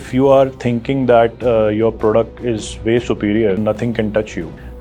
If you are thinking that your product is way superior, nothing can touch you.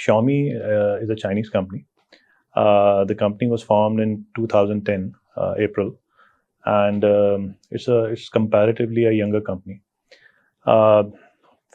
Xiaomi is a Chinese company. The company was formed in 2010 April, and it's comparatively a younger company.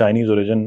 Chinese origin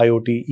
IoT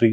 3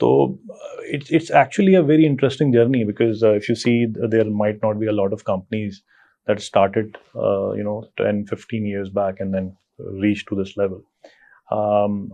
So it's actually a very interesting journey, because if you see, there might not be a lot of companies that started 10-15 years back and then reached to this level.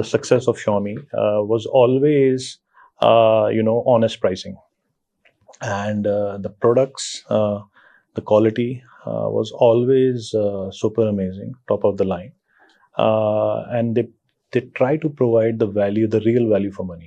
the success of Xiaomi was always honest pricing, and the products, the quality was always super amazing, top of the line, and they try to provide the value, the real value for money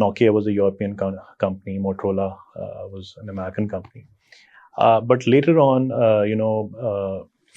Nokia was a European company, Motorola was an American company. But later on,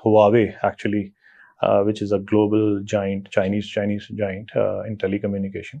Huawei actually, which is a global giant, Chinese giant in telecommunication.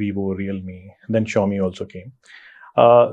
Vivo, Realme, then Xiaomi also came.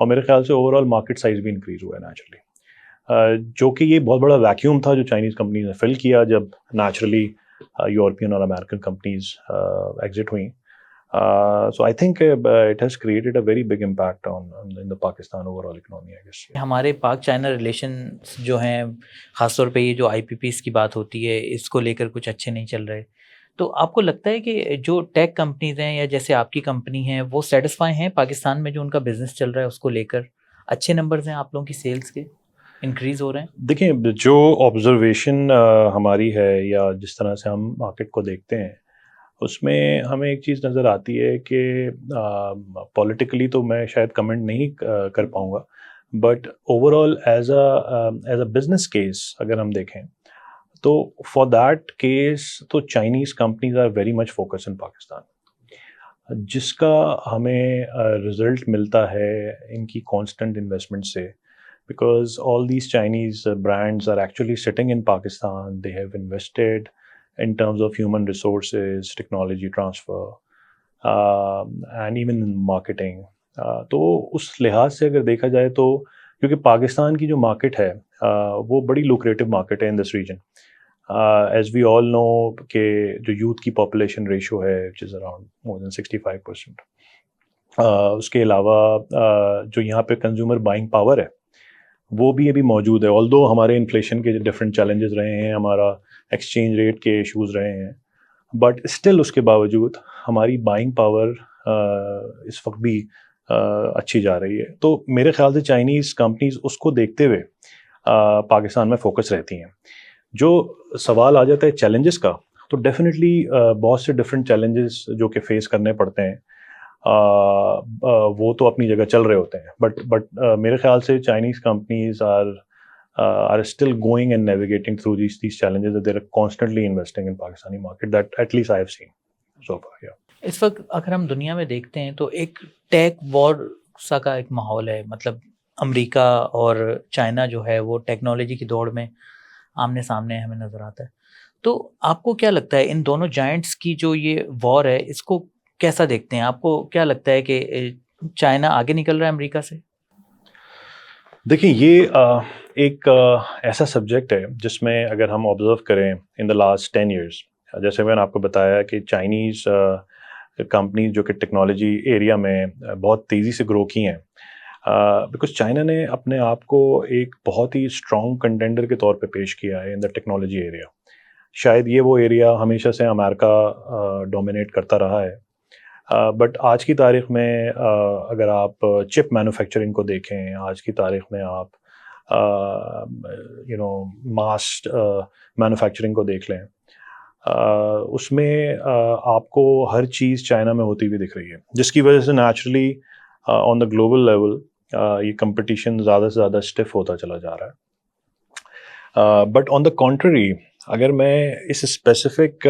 اور میرے خیال سے over all market size بھی increase ہوا ہے naturally, جو کہ یہ بہت بڑا ویکیوم تھا جو چائنیز کمپنیز نے فل کیا جب نیچرلی یورپین اور امریکن کمپنیز ایگزٹ ہوئیں. So I think it has created a very big impact in the Pakistan overall economy, I guess. ہمارے پاک چائنا ریلیشن جو ہیں خاص طور پہ یہ جو آئی پی پیز کی بات ہوتی ہے اس کو لے کر کچھ اچھے نہیں چل رہے، تو آپ کو لگتا ہے کہ جو ٹیک کمپنیز ہیں یا جیسے آپ کی کمپنی ہیں وہ سیٹسفائی ہیں پاکستان میں جو ان کا بزنس چل رہا ہے اس کو لے کر؟ اچھے نمبرز ہیں آپ لوگوں کی سیلز کے، انکریز ہو رہے ہیں؟ دیکھیں جو آبزرویشن ہماری ہے یا جس طرح سے ہم مارکیٹ کو دیکھتے ہیں اس میں ہمیں ایک چیز نظر آتی ہے کہ پولیٹیکلی تو میں شاید کمنٹ نہیں کر پاؤں گا، but over all as a business case اگر ہم دیکھیں تو فار دیٹ کیس تو Chinese companies are very much focus in Pakistan, جس کا ہمیں رزلٹ ملتا ہے ان کی کانسٹنٹ انویسٹمنٹ سے، because all these Chinese brands are actually sitting in Pakistan. They have invested in terms of human resources, technology transfer, and even in marketing. تو اس لحاظ سے اگر دیکھا جائے تو کیونکہ پاکستان کی جو مارکیٹ ہے وہ بڑی لوکریٹو مارکیٹ ہے ان دس ریجن، ایز وی آل نو کہ جو یوتھ کی پاپولیشن ریشو ہے which is around more than 65%. اس کے علاوہ جو یہاں پہ کنزیومر بائنگ پاور ہے وہ بھی ابھی موجود ہے، آلدو ہمارے انفلیشن کے ڈفرینٹ چیلنجز رہے ہیں، ہمارا ایکسچینج ریٹ کے ایشوز رہے ہیں، بٹ اسٹل اس کے باوجود ہماری بائنگ پاور اس وقت بھی اچھی جا رہی ہے. تو میرے خیال سے چائنیز کمپنیز اس کو دیکھتے ہوئے پاکستان میں فوکس رہتی ہیں. جو سوال آ جاتا ہے چیلنجز کا تو ڈیفینیٹلی بہت سے ڈفرینٹ چیلنجز جو کہ فیس کرنے پڑتے ہیں وہ تو اپنی جگہ چل رہے ہوتے ہیں، بٹ میرے خیال سے Chinese companies are still going and navigating through these challenges, that they're constantly investing in Pakistani market, that at least I have seen so far. Yeah. اس وقت اگر ہم دنیا میں دیکھتے ہیں تو ایک ٹیک وار سا کا ایک ماحول ہے، مطلب امریکہ اور چائنا جو ہے وہ ٹیکنالوجی کی دوڑ میں آمنے سامنے ہمیں نظر آتا ہے. تو آپ کو کیا لگتا ہے ان دونوں جائنٹس کی جو یہ وار ہے اس کو کیسا دیکھتے ہیں؟ آپ کو کیا لگتا ہے کہ چائنا آگے نکل رہا ہے امریکہ سے؟ دیکھیں یہ ایک ایسا سبجیکٹ ہے جس میں اگر ہم آبزرو کریں ان دا لاسٹ 10 years، جیسے میں نے آپ کو بتایا کہ چائنیز کمپنیز جو کہ ٹیکنالوجی ایریا میں بہت تیزی سے گرو کی ہیں، بیکاز چائنا نے اپنے آپ کو ایک بہت ہی اسٹرانگ کنٹینڈر کے طور پہ پیش کیا ہے ان دا ٹیکنالوجی ایریا. شاید یہ وہ ایریا ہمیشہ سے امریکہ ڈومینیٹ کرتا رہا ہے، بٹ آج کی تاریخ میں اگر آپ چپ مینوفیکچرنگ کو دیکھیں، آج کی تاریخ میں آپ ماس مینوفیکچرنگ کو دیکھ لیں، اس میں آپ کو ہر چیز چائنا میں ہوتی ہوئی دکھ رہی ہے، جس کی وجہ سے naturally on the global level یہ کمپٹیشن زیادہ سے زیادہ اسٹف ہوتا چلا جا رہا ہے. بٹ آن دا کانٹری اگر میں اس اسپیسیفک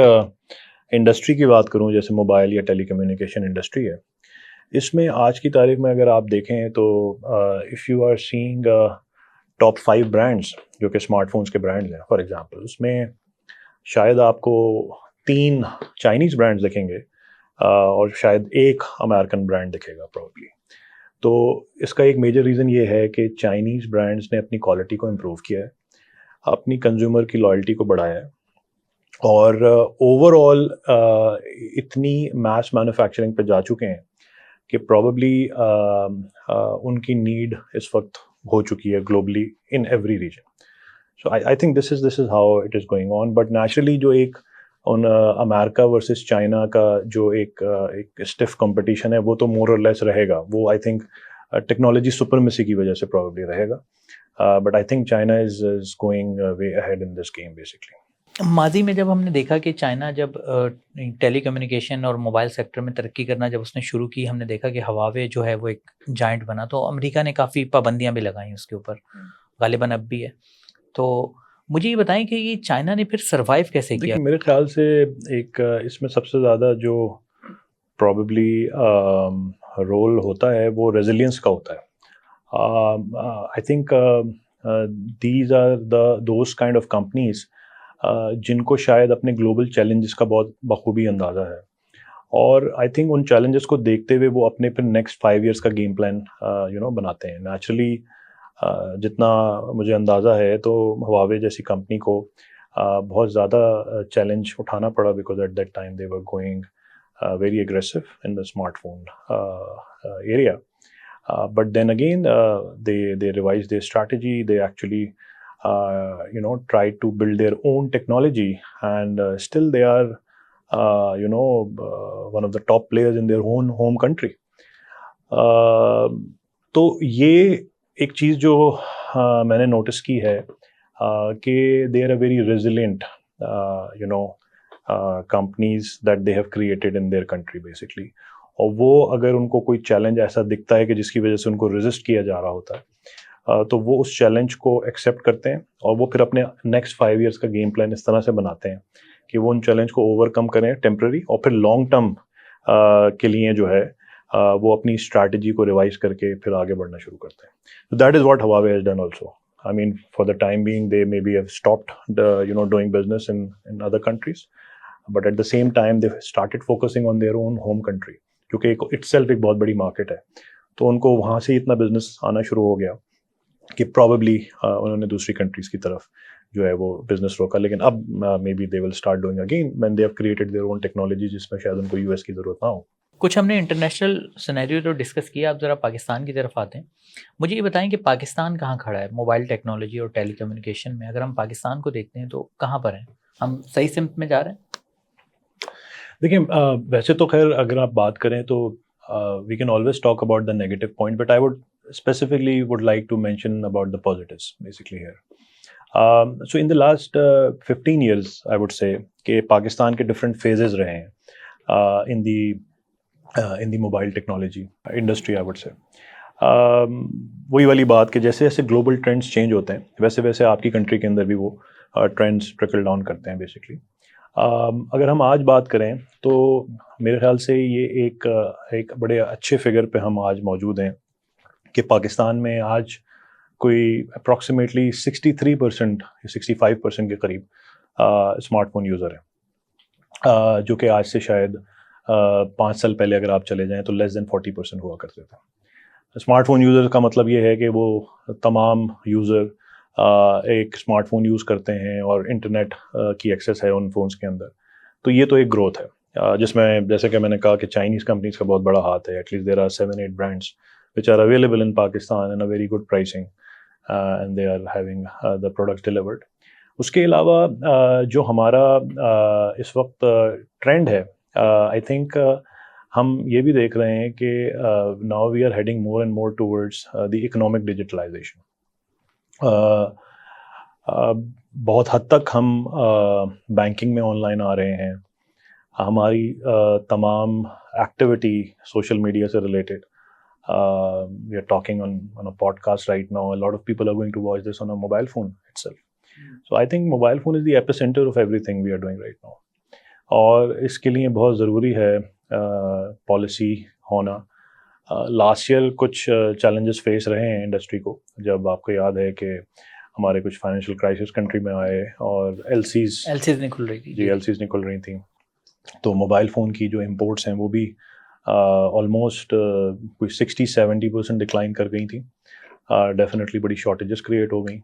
انڈسٹری کی بات کروں جیسے موبائل یا ٹیلی کمیونیکیشن انڈسٹری ہے، اس میں آج کی تاریخ میں اگر آپ دیکھیں تو if you are seeing top 5 brands جو کہ اسمارٹ فونس کے برانڈز ہیں فار ایگزامپل، اس میں شاید آپ کو 3 چائنیز برانڈز دکھیں گے اور شاید ایک امریکن برانڈ دکھے گا پروبلی. تو اس کا ایک میجر ریزن یہ ہے کہ چائنیز برانڈز نے اپنی کوالٹی کو امپروو کیا ہے، اپنی کنزیومر کی لائلٹی کو بڑھایا ہے، اور اوور آل اتنی میس مینوفیکچرنگ پہ جا چکے ہیں کہ پروبیبلی ان کی نیڈ اس وقت ہو چکی ہے globally in every region. So I think this is how it is going on. But naturally جو ایک امریکہ ورسز چائنا کا جو ایک اسٹف کمپٹیشن ہے وہ تو مور اور لیس رہے گا، وہ آئی تھنک ٹیکنالوجی سپرمیسی کی وجہ سے پروبیبلی رہے گا، but I think China is going way ahead in this game basically. ماضی میں جب ہم نے دیکھا کہ چائنا جب ٹیلی کمیونیکیشن اور موبائل سیکٹر میں ترقی کرنا جب اس نے شروع کی، ہم نے دیکھا کہ ہواوے جو ہے وہ ایک جائنٹ بنا، تو امریکہ نے کافی پابندیاں بھی لگائیں اس کے اوپر، غالباً اب بھی ہے. تو مجھے یہ بتائیں کہ یہ چائنا نے پھر سروائیو کیسے کیا؟ میرے خیال سے ایک اس میں سب سے زیادہ جو پروبیبلی رول ہوتا ہے وہ ریزیلینس کا ہوتا ہے. I think these are those kind of companies جن کو شاید اپنے گلوبل چیلنجز کا بہت بخوبی اندازہ ہے، اور آئی تھنک ان چیلنجز کو دیکھتے ہوئے وہ اپنے پھر نیکسٹ 5 ایئرس کا گیم پلان بناتے ہیں. نیچرلی جتنا مجھے اندازہ ہے تو ہواوے جیسی کمپنی کو بہت زیادہ چیلنج اٹھانا پڑا, because at that time they were going very aggressive in the smart phone area. But then again, they revised their strategy. They actually, tried to build their own technology, and still they are, one of the top players in their own home country. تو یہ ایک چیز جو میں نے notice کی ہے کہ they are a very resilient, companies that they have created in their country basically. اور وہ اگر ان کو کوئی چیلنج ایسا دکھتا ہے کہ جس کی وجہ سے ان کو ریزسٹ کیا جا رہا ہوتا ہے, تو وہ اس چیلنج کو ایکسیپٹ کرتے ہیں اور وہ پھر اپنے نیکسٹ 5 ایئرس کا گیم پلان اس طرح سے بناتے ہیں کہ وہ ان چیلنج کو اوور کم کریں ٹیمپرری, اور پھر لانگ ٹرم کے لیے جو ہے وہ اپنی اسٹریٹجی کو ریوائز کر کے پھر آگے بڑھنا شروع کرتے ہیں. That is what Huawei has done also. I mean, for the time being, they maybe have stopped doing business in other countries, but at the same time, they've started focusing on their own home country. کیونکہ it self ایک بہت بڑی market ہے, تو ان کو وہاں سے اتنا بزنس آنا شروع ہو گیا کہ پرابیبلی انہوں نے دوسری کنٹریز کی طرف جو ہے وہ بزنس روکا. لیکن اب may be they will start doing again when they have created their own technology, جس میں شاید ان کو یو ایس کی ضرورت نہ ہو. کچھ ہم نے انٹرنیشنل سینیریو تو ڈسکس کیا, اب ذرا پاکستان کی طرف آتے ہیں. مجھے یہ بتائیں کہ پاکستان کہاں کھڑا ہے موبائل ٹیکنالوجی اور ٹیلی کمیونیکیشن میں؟ اگر ہم پاکستان کو دیکھتے ہیں تو کہاں پر ہیں ہم؟ صحیح سمت میں جا رہے ہیں؟ دیکھیں, ویسے تو خیر اگر آپ بات کریں تو we can always talk about the negative point, but I would like to mention about the positives basically here. So in the last 15 years, I would say کہ پاکستان کے different phases رہے ہیں in the mobile technology industry, I would say. وہی والی بات کہ جیسے جیسے گلوبل ٹرینڈس چینج ہوتے ہیں ویسے ویسے آپ کی کنٹری کے اندر بھی وہ ٹرینڈس ٹرکل ڈاؤن کرتے ہیں بیسکلی. اگر ہم آج بات کریں تو میرے خیال سے یہ ایک بڑے اچھے فگر پہ ہم آج موجود ہیں کہ پاکستان میں آج کوئی اپروکسیمیٹلی 63% یا 65% کے قریب اسمارٹ فون یوزر ہیں, جو کہ آج سے شاید 5 سال پہلے اگر آپ چلے جائیں تو لیس دین 40% ہوا کرتے تھے. اسمارٹ فون یوزر کا مطلب یہ ہے کہ وہ تمام یوزر ایک اسمارٹ فون یوز کرتے ہیں اور انٹرنیٹ کی ایکسیس ہے ان فونس کے اندر. تو یہ تو ایک گروتھ ہے جس میں جیسے کہ میں نے کہا کہ چائنیز کمپنیز کا بہت بڑا ہاتھ ہے. At least there are 7-8 brands which are available in Pakistan in a very good pricing and they are having the products delivered. اس کے علاوہ جو ہمارا اس وقت ٹرینڈ ہے, آئی تھنک ہم یہ بھی دیکھ رہے ہیں کہ now we are heading more and more towards the economic digitalization. بہت حد تک ہم بینکنگ میں آن لائن آ رہے ہیں. ہماری تمام ایکٹیویٹی سوشل میڈیا سے related, we are talking on a podcast right now, a lot of people are going to watch this on a mobile phone itself. So I think mobile phone is the epicentre of everything we are doing right now, اور اس کے لیے بہت ضروری ہے policy ہونا. Last year کچھ challenges face رہے ہیں انڈسٹری کو, جب آپ کو یاد ہے کہ ہمارے کچھ فائنینشیل کرائسس کنٹری میں آئے اور ایل سیز نہیں کھل رہی تھی. جی, ایل سیز نہیں کھل رہی تھیں, تو موبائل فون کی جو امپورٹس ہیں وہ بھی آلموسٹ کوئی 60-70% ڈکلائن کر گئی تھیں. ڈیفینیٹلی بڑی شارٹیجز کریٹ ہو گئیں,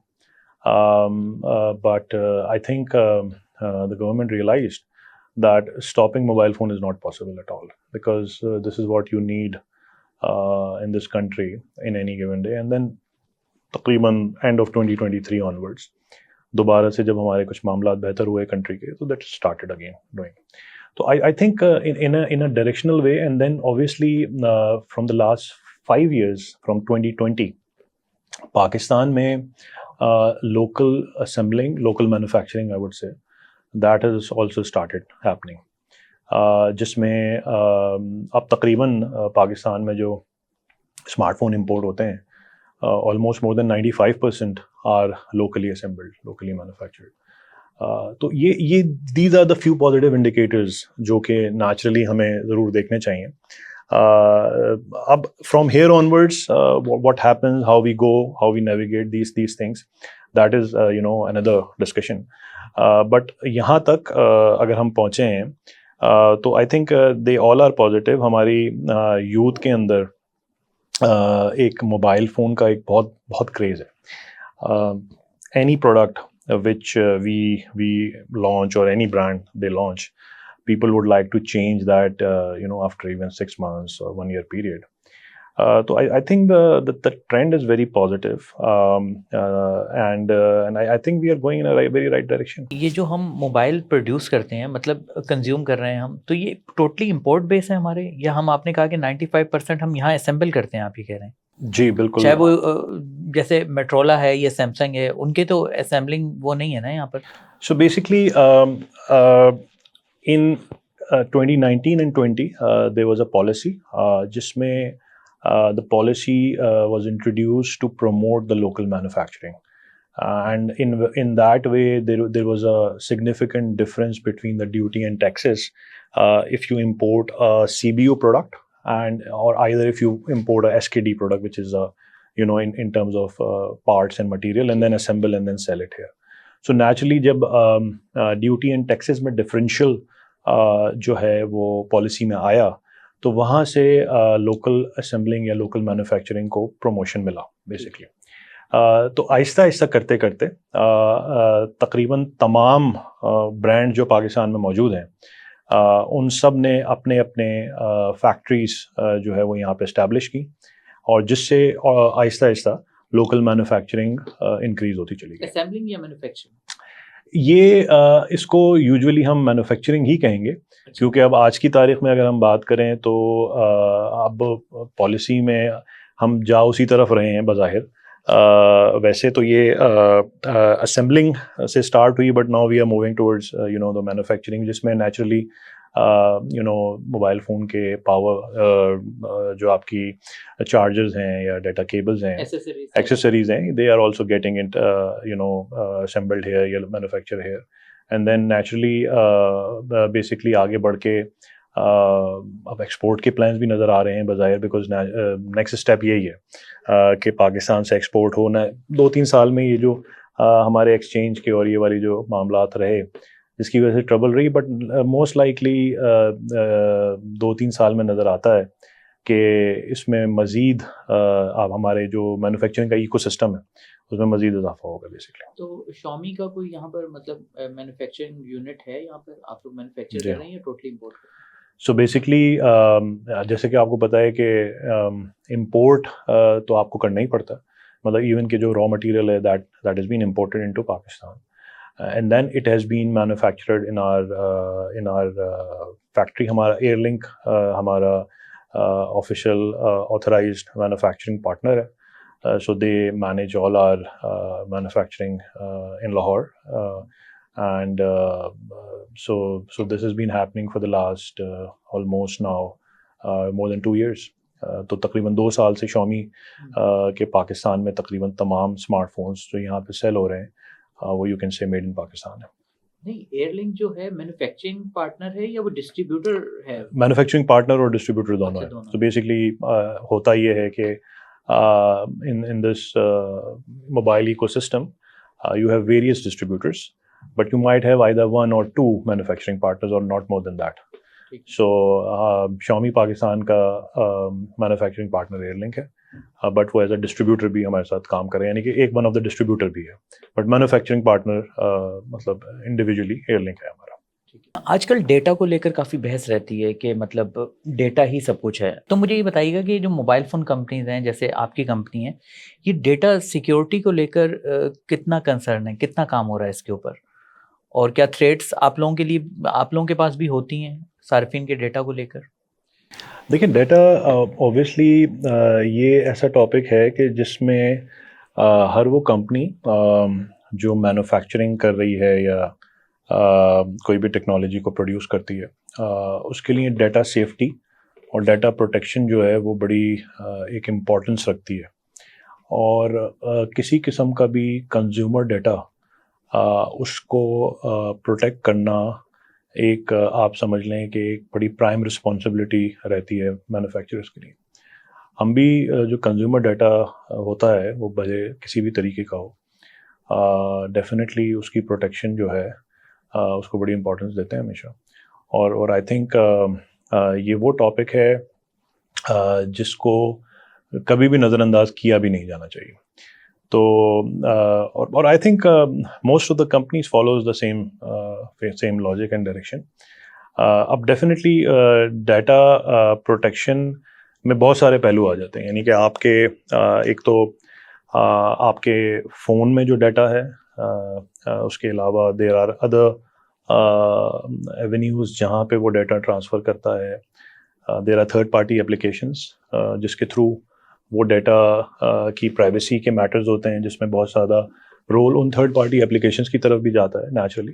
but I think the government realised that stopping mobile phone is not possible at all, because this is what you need in this country in any given day. And then تقریباً end of 2023 onwards دوبارہ سے جب ہمارے کچھ معاملات بہتر ہوئے country کے, تو that started again doing. So I think in a directional way, and then obviously from the last 5 years, from 2020, Pakistan میں local assembling, local manufacturing, I would say, that has also started happening, جس میں اب تقریباً پاکستان میں جو smart phone import ہوتے ہیں almost more than 95% are locally assembled, locally manufactured. تو یہ these are the few positive indicators جو کہ نیچرلی ہمیں ضرور دیکھنے چاہیے. اب from here onwards, what happens, how we go, how we navigate these things, that is another discussion. But یہاں تک اگر ہم پہنچے ہیں تو I think they all are positive. ہماری یوتھ کے اندر ایک موبائل فون کا ایک بہت بہت کریز ہے. Any product which we launch or any brand they launch, people would like to change that after even 6 months or 1 year period. So I think the trend is very positive, and I think we are going in a very right direction. یہ جو ہم mobile produce کرتے ہیں مطلب consume کر رہے ہیں ہم، تو یہ ٹوٹلی امپورٹ بیس ہے ہمارے، یا ہم آپ نے کہا کہ 95% ہم یہاں اسمبل کرتے ہیں، آپ یہ کہہ رہے ہیں؟ جی بالکل. چاہے وہ جیسے میٹرولا ہے یا سیمسنگ ہے، ان کے تو اسمبلنگ وہ نہیں ہے نا یہاں پر. So basically, in 2019 and 20, there was a policy, جس میں the policy was introduced to promote the local manufacturing. And in that way, there was a significant difference between the duty and taxes if you import a CBU product, or either if you import a SKD product, which is in terms of parts and material, and then assemble and then sell it here. So naturally جب duty and taxes میں differential جو ہے وہ policy میں آیا تو وہاں سے لوکل اسمبلنگ یا لوکل مینوفیکچرنگ کو پروموشن ملا بیسکلی. تو آہستہ آہستہ کرتے کرتے تقریباً تمام برانڈ جو پاکستان میں موجود ہیں ان سب نے اپنے اپنے فیکٹریز جو ہے وہ یہاں پہ اسٹیبلش کی، اور جس سے آہستہ آہستہ لوکل مینوفیکچرنگ انکریز ہوتی چلی گئی. اسمبلنگ یا مینوفیکچرنگ؟ یہ اس کو یوزولی ہم مینوفیکچرنگ ہی کہیں گے، کیونکہ اب آج کی تاریخ میں اگر ہم بات کریں تو اب پالیسی میں ہم جا اسی طرف رہے ہیں بظاہر. ویسے تو یہ اسمبلنگ سے اسٹارٹ ہوئی، but now we are moving towards the manufacturing, جس میں نیچرلی موبائل فون کے پاور جو آپ کی چارجرز ہیں یا ڈیٹا کیبلز ہیں، ایکسیسریز ہیں، they are also getting it assembled here یا manufacture here. And then naturally basically آگے بڑھ کے اب ایکسپورٹ کے پلانس بھی نظر آ رہے ہیں بظاہر، بیکاز نیکسٹ اسٹیپ یہی ہے کہ پاکستان سے ایکسپورٹ ہونا. 2-3 سال میں یہ جو ہمارے ایکسچینج کے اور یہ والی جو معاملات رہے جس کی وجہ سے ٹربل رہی، بٹ موسٹ لائکلی 2-3 سال میں نظر آتا ہے کہ اس میں مزید اب ہمارے جو مینوفیکچرنگ کا ایکو سسٹم ہے اس میں مزید اضافہ ہوگا بیسکلی. تو شامی کا کوئی یہاں پر مطلب مینوفیکچرنگ یونٹ ہے یہاں پر؟ آپ لوگ مینوفیکچر کر رہے ہیں یا ٹوٹلی امپورٹ کر رہے ہیں؟ سو بیسکلی جیسے کہ آپ کو پتہ ہے کہ امپورٹ تو آپ کو کرنا ہی پڑتا ہے، مطلب ایون کہ جو را مٹیریل ہے that is been imported into Pakistan, and then it has been manufactured in our factory. ہمارا ایئر لنک ہمارا آفیشیل آتھرائزڈ مینوفیکچرنگ پارٹنر ہے. So they manage all our manufacturing in Lahore, and so this has been happening for the last almost now more than 2 years. تو تقریباً 2 سال سے Xiaomi کے پاکستان میں تقریباً تمام اسمارٹ فونس جو یہاں پہ سیل ہو رہے ہیں وہ you can say made in Pakistan ہے. نہیں، ایئر لنک جو ہے مینوفیکچرنگ پارٹنر ہے یا وہ ڈسٹریبیوٹر ہے؟ مینوفیکچرنگ پارٹنر اور ڈسٹریبیوٹر دونوں ہیں. تو بیسکلی ہوتا یہ ہے کہ in this mobile ecosystem, you have various distributors, but you might have either 1 or 2 manufacturing partners or not more than that. So Xiaomi Pakistan کا manufacturing partner Airlink ہے، but وہ as a distributor بھی ہمارے ساتھ کام کر رہے ہیں، یعنی کہ ایک one of the distributor بھی ہے، but manufacturing partner مطلب individually Airlink ہے ہمارا. آج کل ڈیٹا کو لے کر کافی بحث رہتی ہے کہ مطلب ڈیٹا ہی سب کچھ ہے. تو مجھے یہ بتائیے گا کہ جو موبائل فون کمپنیز ہیں جیسے آپ کی کمپنی ہے، یہ ڈیٹا سیکیورٹی کو لے کر کتنا کنسرن ہے، کتنا کام ہو رہا ہے اس کے اوپر، اور کیا تھریٹس آپ لوگوں کے لیے، آپ لوگوں کے پاس بھی ہوتی ہیں صارفین کے ڈیٹا کو لے کر؟ دیکھیں ڈیٹا اوبویسلی یہ ایسا ٹاپک ہے کہ جس میں ہر وہ کمپنی جو مینوفیکچرنگ کر رہی ہے یا کوئی بھی ٹیکنالوجی کو پروڈیوس کرتی ہے اس کے لیے ڈیٹا سیفٹی اور ڈیٹا پروٹیکشن جو ہے وہ بڑی ایک امپورٹنس رکھتی ہے. اور کسی قسم کا بھی کنزیومر ڈیٹا اس کو پروٹیکٹ کرنا ایک آپ سمجھ لیں کہ ایک بڑی پرائم رسپانسبلٹی رہتی ہے مینوفیکچررس کے لیے. ہم بھی جو کنزیومر ڈیٹا ہوتا ہے وہ بھلے کسی بھی طریقے کا ہو، ڈیفینیٹلی اس کی پروٹیکشن جو ہے اس کو بڑی امپورٹنس دیتے ہیں ہمیشہ. اور آئی تھنک یہ وہ ٹاپک ہے جس کو کبھی بھی نظر انداز کیا بھی نہیں جانا چاہیے. تو اور I think most of the companies follows the same logic and direction. اب ڈیفینیٹلی ڈیٹا پروٹیکشن میں بہت سارے پہلو آ جاتے ہیں. یعنی کہ آپ کے ایک تو آپ کے فون میں جو ڈیٹا ہے, اس کے علاوہ دیر آر ادر ایونیوز جہاں پہ وہ ڈیٹا ٹرانسفر کرتا ہے. There are third party applications جس کے تھرو وہ ڈیٹا کی پرائیویسی کے میٹرز ہوتے ہیں, جس میں بہت زیادہ role in third party applications کی طرف بھی جاتا ہے naturally.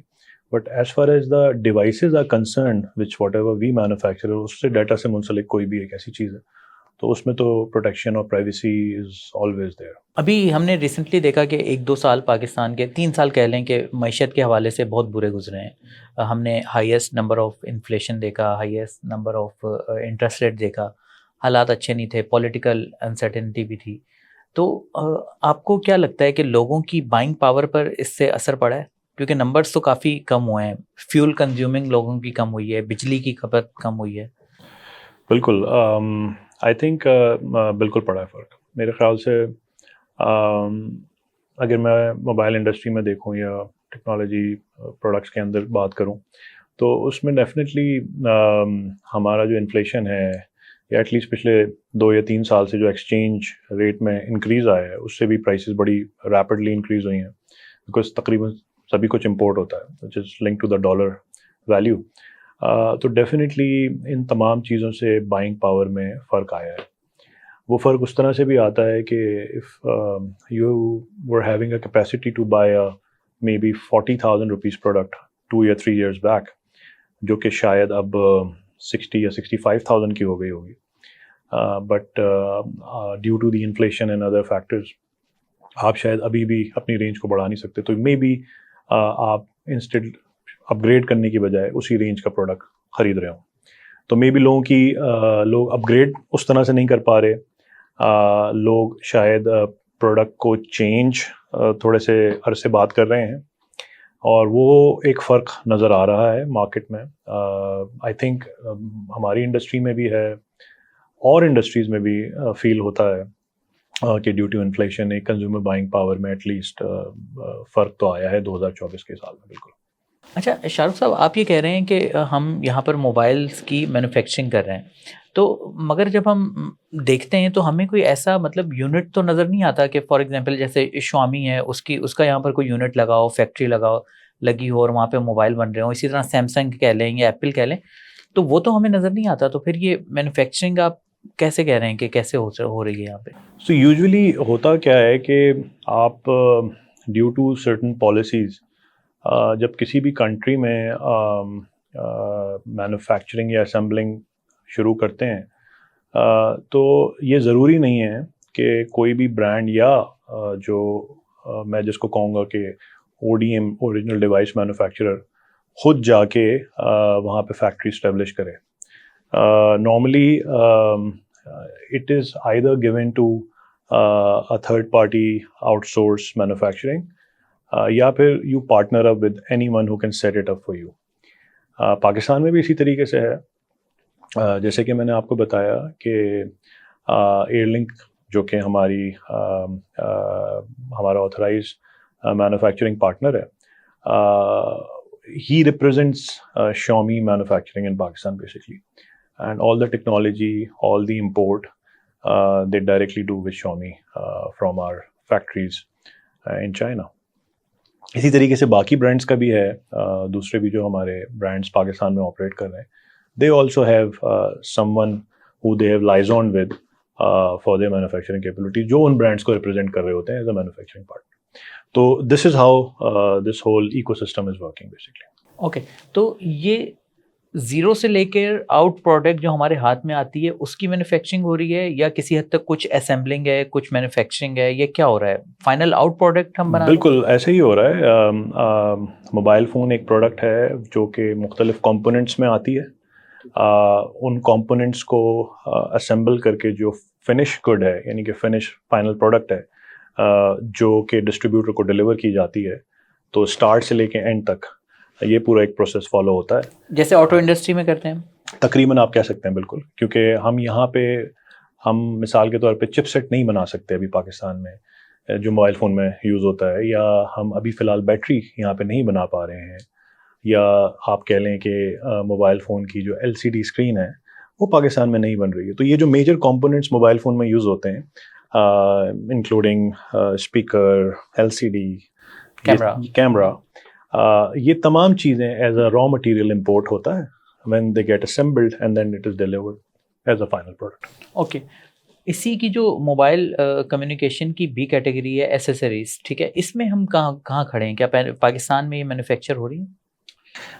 But as far as the devices are concerned which whatever we manufacture, اس سے ڈیٹا سے منسلک کوئی بھی ایک ایسی چیز ہے تو اس میں تو پروٹیکشن اور پرائیویسی از آلویز دیئر. ابھی ہم نے ریسنٹلی دیکھا کہ 1-2 سال پاکستان کے 3 سال کہہ لیں کہ معیشت کے حوالے سے بہت برے گزرے ہیں. ہم نے ہائیسٹ نمبر آف انفلیشن دیکھا, highest number of interest rate دیکھا, حالات اچھے نہیں تھے, پولیٹیکل انسرٹنٹی بھی تھی. تو آپ کو کیا لگتا ہے کہ لوگوں کی بائنگ پاور پر اس سے اثر پڑا ہے؟ کیونکہ نمبرز تو کافی کم ہوئے ہیں, فیول کنزیومنگ لوگوں کی کم ہوئی ہے, بجلی کی کھپت کم ہوئی ہے. بالکل, آئی تھنک بالکل پڑا ہے فرق میرے خیال سے. اگر میں موبائل انڈسٹری میں دیکھوں یا ٹیکنالوجی پروڈکٹس کے اندر بات کروں تو اس میں ڈیفینیٹلی ہمارا جو انفلیشن ہے یا ایٹ لیسٹ پچھلے 2 یا 3 سال سے جو ایکسچینج ریٹ میں انکریز آیا ہے اس سے بھی پرائسز بڑی ریپڈلی انکریز ہوئی ہیں, بیکاز تقریباً سبھی کچھ امپورٹ ہوتا ہے which is link to the dollar value. تو ڈیفینیٹلی ان تمام چیزوں سے بائنگ پاور میں فرق آیا ہے. وہ فرق اس طرح سے بھی آتا ہے کہ if you were having a capacity to buy may be 40,000 rupees product 2 یا 3 ایئرس بیک, جو کہ شاید اب 60 یا 65,000 کی ہو گئی ہوگی, but due to the inflation and other factors آپ شاید ابھی بھی اپنی رینج کو بڑھا نہیں سکتے. تو مے بی آپ انسٹیڈ اپ گریڈ کرنے کی بجائے اسی رینج کا پروڈکٹ خرید رہے ہوں. تو مے بی لوگ اپ گریڈ اس طرح سے نہیں کر پا رہے, لوگ شاید پروڈکٹ کو چینج تھوڑے سے عرصے بات کر رہے ہیں, اور وہ ایک فرق نظر آ رہا ہے مارکیٹ میں. آئی تھنک ہماری انڈسٹری میں بھی ہے اور انڈسٹریز میں بھی فیل ہوتا ہے کہ ڈیو ٹو انفلیشن ایک کنزیومر بائنگ پاور میں ایٹ لیسٹ فرق تو آیا ہے 2024 کے سال میں. بالکل. اچھا شاہ رخ صاحب, آپ یہ کہہ رہے ہیں کہ ہم یہاں پر موبائلس کی مینوفیکچرنگ کر رہے ہیں, تو مگر جب ہم دیکھتے ہیں تو ہمیں کوئی ایسا مطلب یونٹ تو نظر نہیں آتا کہ فار ایگزامپل جیسے شامی ہے اس کا یہاں پر کوئی یونٹ لگاؤ, فیکٹری لگی ہو اور وہاں پہ موبائل بن رہے ہوں. اسی طرح سیمسنگ کہہ لیں یا ایپل کہہ لیں, تو وہ تو ہمیں نظر نہیں آتا. تو پھر یہ مینوفیکچرنگ آپ کیسے کہہ رہے ہیں کہ کیسے ہو رہی ہے یہاں پہ؟ سو یوزلی ہوتا کیا ہے کہ آپ ڈیو ٹو سرٹن پالیسیز جب کسی بھی کنٹری میں مینوفیکچرنگ یا اسمبلنگ شروع کرتے ہیں تو یہ ضروری نہیں ہے کہ کوئی بھی برانڈ یا جو میں جس کو کہوں گا کہ ODM اوریجنل ڈیوائس مینوفیکچرر خود جا کے وہاں پہ فیکٹری اسٹیبلش کرے. Normally it is either given to a third party outsource manufacturing یا پھر you partner up with any one who can set it up for you. Pakistan میں بھی اسی طریقے سے ہے. جیسے کہ میں نے آپ کو بتایا کہ ایئر لنک جو کہ ہمارا آتھرائز مینوفیکچرنگ پارٹنر ہے, ہی ریپرزینٹس شامی manufacturing in Pakistan basically, and all the technology, all the import they directly do with Xiaomi from our factories in China. اسی طریقے سے باقی برانڈس کا بھی ہے, دوسرے بھی جو ہمارے برانڈس پاکستان میں آپریٹ کر رہے ہیں, they also have someone who they have liaisoned with for their manufacturing capability, جو ان برانڈس کو ریپرزینٹ کر رہے ہوتے ہیں as a manufacturing partner. تو this is how this whole ecosystem is working basically. Okay, تو یہ زیرو سے لے کر آؤٹ پروڈکٹ جو ہمارے ہاتھ میں آتی ہے اس کی مینوفیکچرنگ ہو رہی ہے, یا کسی حد تک کچھ اسمبلنگ ہے, کچھ مینوفیکچرنگ ہے, یہ کیا ہو رہا ہے؟ فائنل آؤٹ پروڈکٹ ہم بنا؟ بالکل ایسے ہی ہو رہا ہے. موبائل فون ایک پروڈکٹ ہے جو کہ مختلف کمپوننٹس میں آتی ہے. ان کمپوننٹس کو اسمبل کر کے جو فنش گڈ ہے, یعنی کہ فائنل پروڈکٹ ہے جو کہ ڈسٹریبیوٹر کو ڈیلیور کی جاتی ہے, تو اسٹارٹ سے لے کے اینڈ تک یہ پورا ایک پروسیس فالو ہوتا ہے جیسے آٹو انڈسٹری میں کرتے ہیں. تقریباً آپ کہہ سکتے ہیں بالکل, کیونکہ ہم یہاں پہ ہم مثال کے طور پہ چپ سیٹ نہیں بنا سکتے ابھی پاکستان میں جو موبائل فون میں یوز ہوتا ہے, یا ہم ابھی فی الحال بیٹری یہاں پہ نہیں بنا پا رہے ہیں, یا آپ کہہ لیں کہ موبائل فون کی جو LCD اسکرین ہے وہ پاکستان میں نہیں بن رہی ہے. تو یہ جو میجر کمپوننٹس موبائل فون میں یوز ہوتے ہیں انکلوڈنگ اسپیکر, LCD, کیمرہ, یہ تمام چیزیں as a raw material import ہوتا ہے when they get assembled and then it is delivered as a final product. Okay. اسی کی جو موبائل کمیونیکیشن کی بی کیٹیگری ہے ایسیسریز, ٹھیک ہے, اس میں ہم کہاں کھڑے ہیں؟ کیا پاکستان میں یہ مینوفیکچر ہو رہی ہے؟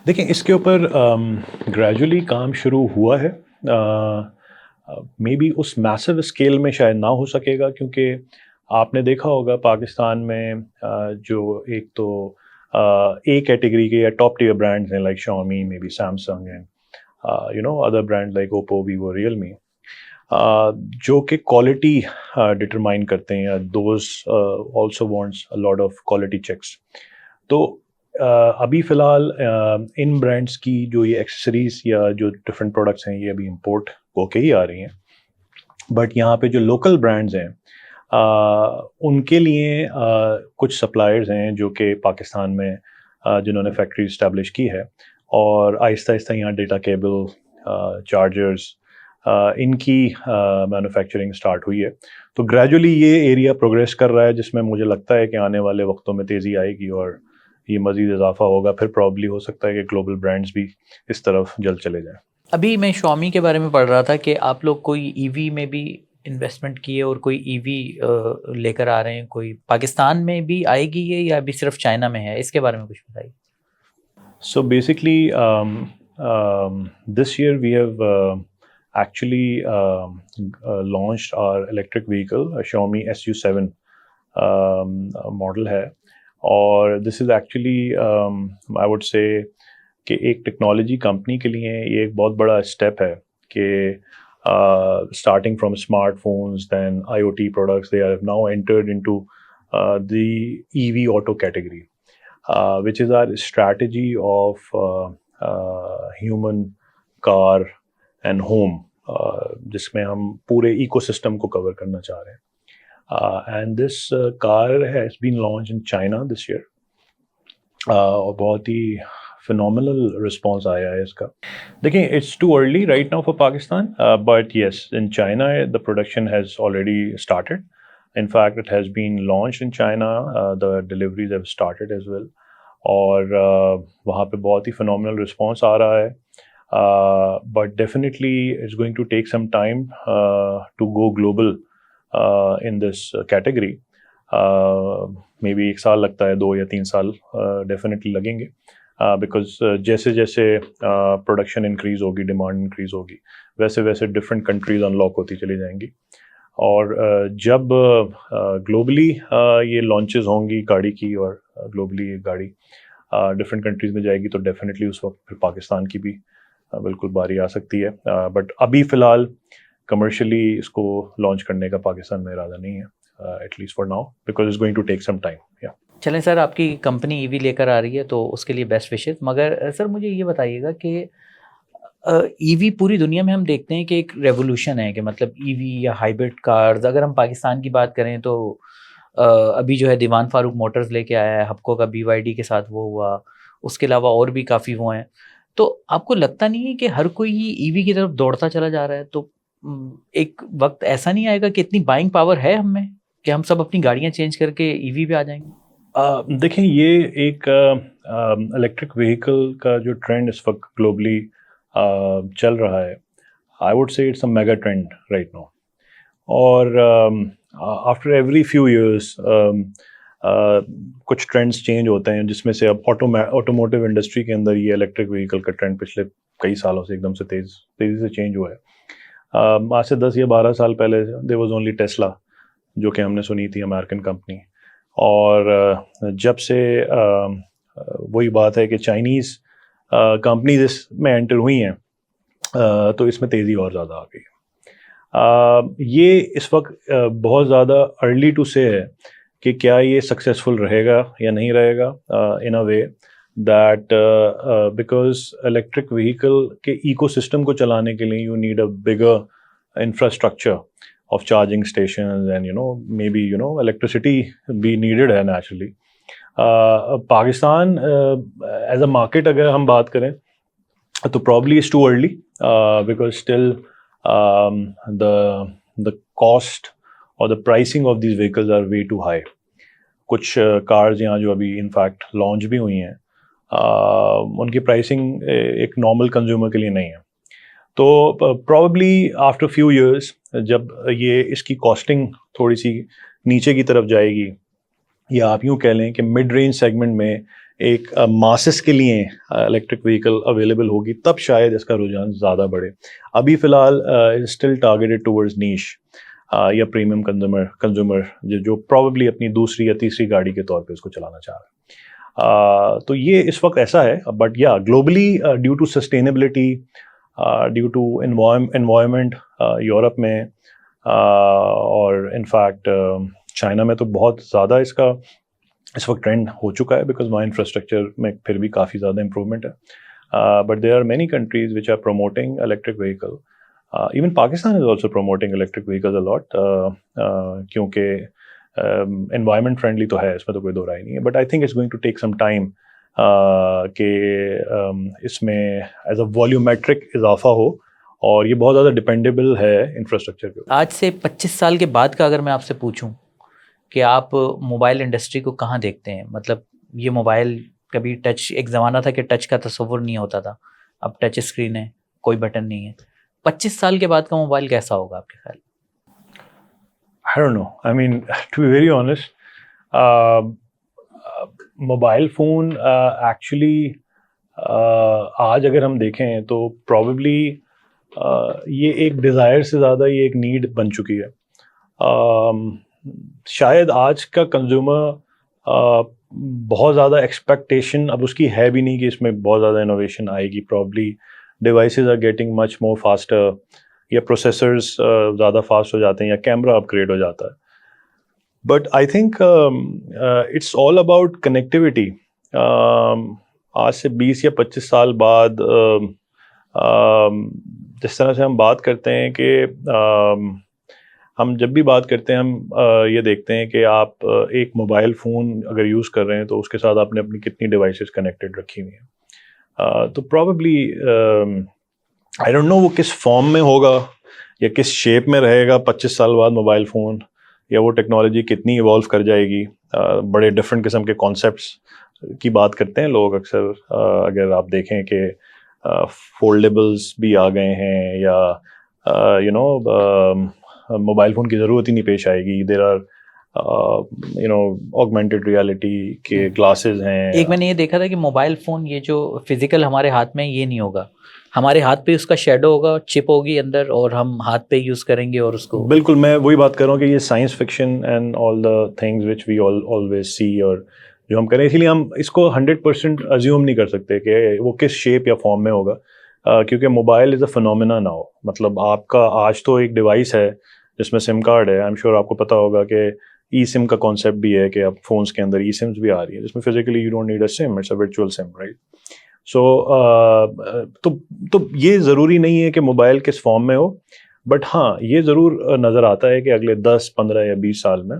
دیکھیں اس کے اوپر گریجولی کام شروع ہوا ہے, may be us Meesho scale میں شاید نہ ہو سکے گا, کیونکہ آپ نے دیکھا ہوگا پاکستان میں جو ایک تو اے کیٹیگری کے یا ٹاپ ٹیئر برانڈز ہیں like Xiaomi, may be Samsung and other brand like Oppo, Vivo, Realme, جو کہ کوالٹی ڈٹرمائن کرتے ہیں, those also wants a lot of quality checks. تو ابھی فی الحال ان برانڈس کی جو یہ ایکسیسریز یا جو ڈفرینٹ پروڈکٹس ہیں یہ ابھی امپورٹ ہو کے ہی آ رہی ہیں, بٹ یہاں پہ جو لوکل برانڈز ہیں ان کے لیے کچھ سپلائرز ہیں جو کہ پاکستان میں جنہوں نے فیکٹری اسٹیبلش کی ہے, اور آہستہ آہستہ یہاں ڈیٹا کیبل, چارجرز, ان کی مینوفیکچرنگ اسٹارٹ ہوئی ہے. تو گریجولی یہ ایریا پروگریس کر رہا ہے, جس میں مجھے لگتا ہے کہ آنے والے وقتوں میں تیزی آئے گی اور یہ مزید اضافہ ہوگا. پھر پرابلی ہو سکتا ہے کہ گلوبل برانڈز بھی اس طرف جلد چلے جائیں. ابھی میں شامی کے بارے میں پڑھ رہا تھا کہ آپ لوگ کوئی EV میں بھی انویسٹمنٹ کیے اور کوئی EV لے کر آ رہے ہیں, کوئی پاکستان میں بھی آئے گی یہ یا ابھی صرف چائنا میں ہے؟ اس کے بارے میں کچھ بتائیے. So basically this year we have actually launched our electric vehicle, a Xiaomi SU7 model ہے, اور this is actually I would say کہ ایک ٹیکنالوجی کمپنی کے لیے یہ ایک بہت بڑا اسٹیپ ہے کہ starting from smartphones, then IoT products, they have now entered into the EV auto category, which is our strategy of human, car and home, جس میں ہم پورے ایکو سسٹم کو کور کرنا چاہ رہے ہیں. And this car has been launched in China this year, اور بہت ہی phenomenal response آیا ہے اس کا. دیکھیں it's too early right now for Pakistan, but yes, in China the production has already started. In fact, it has been launched in China, the deliveries have started as well, اور وہاں پہ بہت ہی phenomenal response آ رہا ہے. But definitely it's going to take some time to go global in this category. Maybe 1 سال لگتا ہے, 2 یا 3 سال definitely لگیں گے, because جیسے جیسے پروڈکشن انکریز ہوگی, ڈیمانڈ انکریز ہوگی, ویسے ویسے ڈفرینٹ کنٹریز انلاک ہوتی چلی جائیں گی. اور جب گلوبلی یہ لانچز ہوں گی گاڑی کی, اور گلوبلی یہ گاڑی ڈفرینٹ کنٹریز میں جائے گی, تو ڈیفینیٹلی اس وقت پھر پاکستان کی بھی بالکل باری آ سکتی ہے. بٹ ابھی فی الحال کمرشلی اس کو لانچ کرنے کا پاکستان میں ارادہ نہیں ہے, at least for now, because it's going to take some time. چلیں سر, آپ کی کمپنی EV لے کر آ رہی ہے تو اس کے لیے بیسٹ وشز. مگر سر مجھے یہ بتائیے گا کہ EV پوری دنیا میں ہم دیکھتے ہیں کہ ایک ریولوشن ہے, کہ مطلب EV یا ہائیبرڈ کارز. اگر ہم پاکستان کی بات کریں تو ابھی جو ہے دیوان فاروق موٹرز لے کے آیا ہے, ہپکو کا BYD کے ساتھ وہ ہوا, اس کے علاوہ اور بھی کافی وہ ہیں. تو آپ کو لگتا نہیں ہے کہ ہر کوئی EV کی طرف دوڑتا چلا جا رہا ہے؟ تو ایک وقت ایسا نہیں آئے گا کہ اتنی بائنگ پاور ہے ہم میں کہ ہم سب اپنی گاڑیاں چینج کر کے EV پہ آ جائیں گے؟ دیکھیں یہ ایک الیکٹرک وہیکل کا جو ٹرینڈ اس وقت گلوبلی چل رہا ہے, I would say it's a mega trend right now. اور آفٹر ایوری فیو ایئرس کچھ ٹرینڈس چینج ہوتے ہیں, جس میں سے اب آٹوموٹیو انڈسٹری کے اندر یہ الیکٹرک وہیکل کا ٹرینڈ پچھلے کئی سالوں سے ایک دم سے تیزی سے چینج ہوا ہے. آج سے 10 یا 12 سال پہلے دیر واز اونلی ٹیسلا, جو کہ ہم نے سنی تھی, امیرکن کمپنی. اور جب سے وہی بات ہے کہ چائنیز کمپنیز اس میں انٹر ہوئی ہیں, تو اس میں تیزی اور زیادہ آ گئی. یہ اس وقت بہت زیادہ ارلی ٹو سے ہے کہ کیا یہ سکسیزفل رہے گا یا نہیں رہے گا. ان اے وے that because electric vehicle کے ecosystem کو چلانے کے لیے you need a bigger infrastructure of charging stations and maybe electricity be needed ہے naturally. Pakistan as a market اگر ہم بات کریں تو probably it's too early because still the cost or the pricing of these vehicles are way too high. کچھ cars یہاں جو ابھی انفیکٹ لانچ بھی ہوئی ہیں ان کی پرائسنگ ایک نارمل کنزیومر کے لیے نہیں ہے. تو پرابیبلی آفٹر فیو ایئرس جب یہ اس کی کاسٹنگ تھوڑی سی نیچے کی طرف جائے گی یا آپ یوں کہہ لیں کہ مڈ رینج سیگمنٹ میں ایک ماسس کے لیے الیکٹرک وہیکل اویلیبل ہوگی تب شاید اس کا رجحان زیادہ بڑھے. ابھی فی الحال اسٹل ٹارگیٹڈ ٹورڈز نیش یا پریمیم کنزیومر جو پرابیبلی اپنی دوسری یا تیسری گاڑی کے طور پہ اس کو چلانا چاہ رہا ہے. تو یہ اس وقت ایسا ہے بٹ یا globally due to sustainability due to environment Europe میں اور انفیکٹ چائنا میں تو بہت زیادہ اس کا اس وقت ٹرینڈ ہو چکا ہے بیکاز وہاں انفراسٹرکچر میں پھر بھی کافی زیادہ امپروومنٹ ہے. But there are many countries which are promoting electric vehicle. Even Pakistan is also promoting electric vehicles a lot کیونکہ انوائرمنٹ فرینڈلی تو ہے اس میں تو کوئی دو رائے نہیں ہے. But I think it's going to take some time کہ اس میں ایز اے والیومیٹرک اضافہ ہو اور یہ بہت زیادہ ڈپینڈیبل ہے انفراسٹرکچر کے. آج سے 25 سال کے بعد کا اگر میں آپ سے پوچھوں کہ آپ موبائل انڈسٹری کو کہاں دیکھتے ہیں, مطلب یہ موبائل کبھی ٹچ, ایک زمانہ تھا کہ ٹچ کا تصور نہیں ہوتا تھا, اب ٹچ اسکرین ہے, کوئی بٹن نہیں ہے, 25 سال کے بعد کا موبائل کیسا ہوگا آپ کے خیال؟ I don't know. I mean, to be very honest, mobile phone actually آج اگر ہم دیکھیں تو پرابیبلی یہ ایک ڈیزائر سے زیادہ یہ ایک نیڈ بن چکی ہے. شاید آج کا کنزیومر بہت زیادہ ایکسپیکٹیشن اب اس کی ہے بھی نہیں کہ اس میں بہت زیادہ انوویشن آئے گی. Probably devices are getting much more faster, یا پروسیسرز زیادہ فاسٹ ہو جاتے ہیں, یا کیمرہ اپ گریڈ ہو جاتا ہے. But I think it's all about connectivity. آج سے 20 یا 25 سال بعد جس طرح سے ہم بات کرتے ہیں کہ ہم جب بھی بات کرتے ہیں ہم یہ دیکھتے ہیں کہ آپ ایک موبائل فون اگر یوز کر رہے ہیں تو اس کے ساتھ آپ نے اپنی کتنی ڈیوائسیز کنیکٹڈ رکھی ہوئی ہیں. تو پرابیبلی آئی ڈونٹ نو وہ کس فارم میں ہوگا یا کس شیپ میں رہے گا 25 سال بعد موبائل فون, یا وہ ٹیکنالوجی کتنی ایوالو کر جائے گی. بڑے ڈفرینٹ قسم کے کانسیپٹس کی بات کرتے ہیں لوگ اکثر. اگر آپ دیکھیں کہ فولڈیبلس بھی آ گئے ہیں, یا موبائل فون کی ضرورت ہی نہیں پیش آئے گی. دیر آر آگمنٹڈ ریالٹی کے گلاسز ہیں. ایک میں نے یہ دیکھا تھا کہ موبائل فون یہ جو فزیکل ہمارے ہاتھ میں یہ نہیں ہوگا, ہمارے ہاتھ پہ اس کا شیڈو ہوگا, چپ ہوگی اندر, اور ہم ہاتھ پہ یوز کریں گے اور اس کو. بالکل, میں وہی بات کر رہا ہوں کہ یہ science fiction and all the things which we always see, اور جو ہم کریں, اسی لیے ہم اس کو 100% ازیوم نہیں کر سکتے کہ وہ کس شیپ یا فارم میں ہوگا, کیونکہ موبائل از اے فنومینا ناؤ. مطلب آپ کا آج تو ایک ڈیوائس ہے جس میں سم کارڈ ہے. آئی ایم شیور آپ کو پتا ہوگا کہ ای سم کا کانسیپٹ بھی ہے کہ اب فونس کے اندر ای سمس بھی آ رہی ہیں جس میں physically you don't need a SIM, it's a virtual SIM, right. So تو یہ ضروری نہیں ہے کہ موبائل کس فارم میں ہو, بٹ ہاں یہ ضرور نظر آتا ہے کہ اگلے 10, 15 یا 20 سال میں